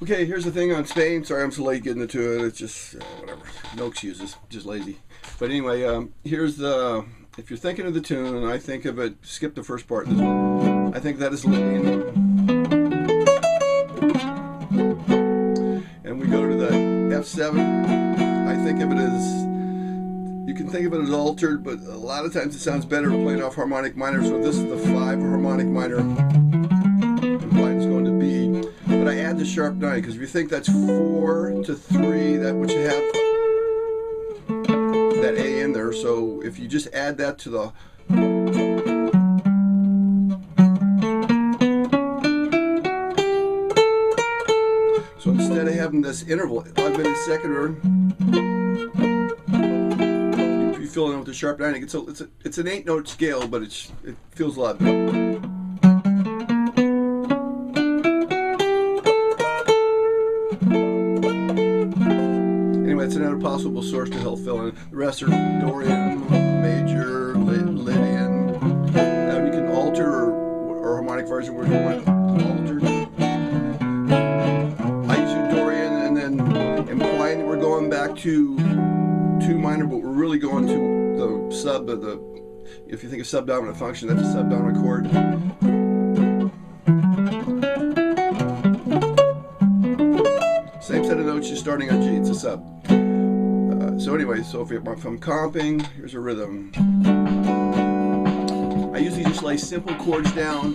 Okay, here's the thing on Spain. Sorry I'm so late getting into it. It's just, whatever. No excuses. Just lazy. But anyway, here's the... If you're thinking of the tune, and I think of it... Skip the first part. I think that is Lydian. And we go to the F7. I think of it as... You can think of it as altered, but a lot of times it sounds better playing off harmonic minor. So this is the 5 harmonic minor. And Biden's going to B. But I add the sharp 9, because if you think that's 4 to 3, that would you have that A in there. So if you just add that to the... So instead of having this interval, augmented second order, you fill in with the sharp 9. It's an 8-note scale, but it feels a lot better. It's another possible source to help fill in. The rest are Dorian, major, Lydian. Now you can alter or harmonic version where you want altered. I use Dorian and then implying that we're going back to 2 minor, but we're really going to the sub of the. If you think of subdominant function, that's a subdominant chord. Same set of notes, just starting on G, it's a sub. So anyway, so if I'm comping, here's a rhythm. I usually just lay simple chords down,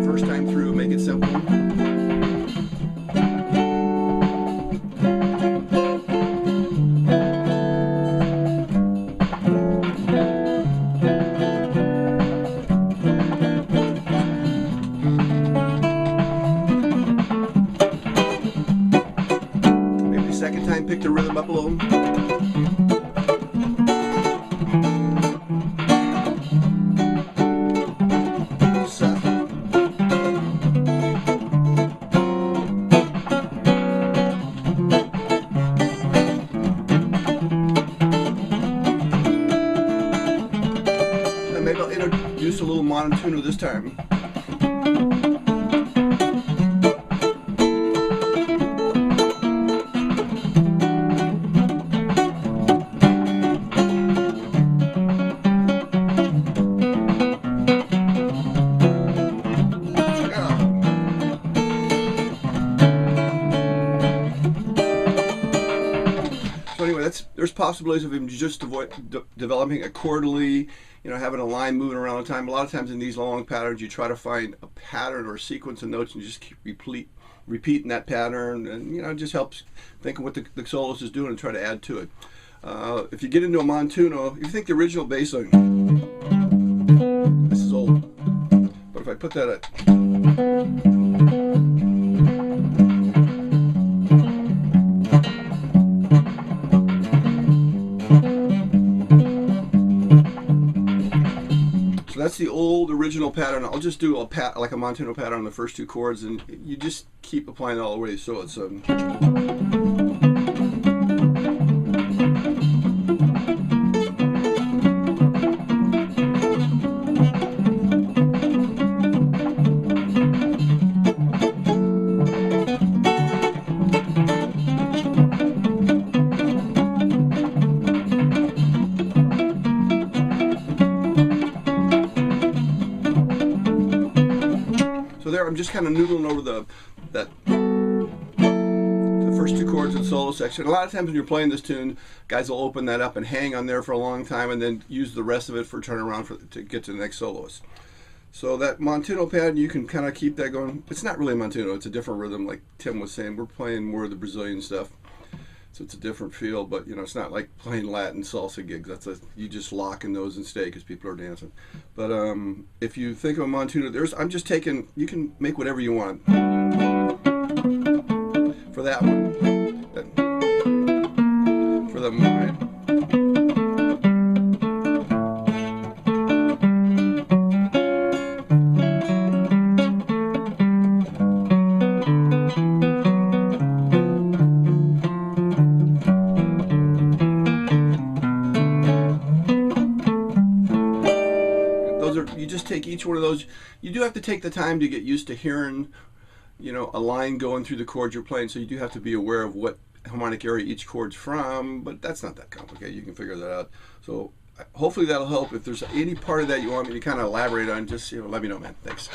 first time through, make it simple. Second time, pick the rhythm up a little. And maybe I'll introduce a little monotuno this time. There's possibilities of him just developing a chordally, having a line moving around the time. A lot of times in these long patterns, you try to find a pattern or a sequence of notes and you just keep repeating that pattern, and it just helps think of what the soloist is doing and try to add to it. If you get into a monotuno, if you think the original bass line, this is old, but if I put that at that's the old original pattern. I'll just do like a monotuno pattern on the first 2 chords, and you just keep applying it all the way. So it's I'm just kind of noodling over the first 2 chords in the solo section. A lot of times when you're playing this tune, guys will open that up and hang on there for a long time and then use the rest of it for turnaround to get to the next soloist. So that monotuno pattern, you can kind of keep that going. It's not really a monotuno, it's a different rhythm, like Tim was saying. We're playing more of the Brazilian stuff, so it's a different feel, but it's not like playing Latin salsa gigs. You just lock in those and stay because people are dancing. But if you think of a monotuno, I'm just taking, you can make whatever you want for that one. For the mind. You just take each one of those. You do have to take the time to get used to hearing you know, a line going through the chords you're playing, so you do have to be aware of what harmonic area each chord's from, but that's not that complicated. You can figure that out. So hopefully that'll help. If there's any part of that you want me to kind of elaborate on, just, you know, let me know, man. Thanks.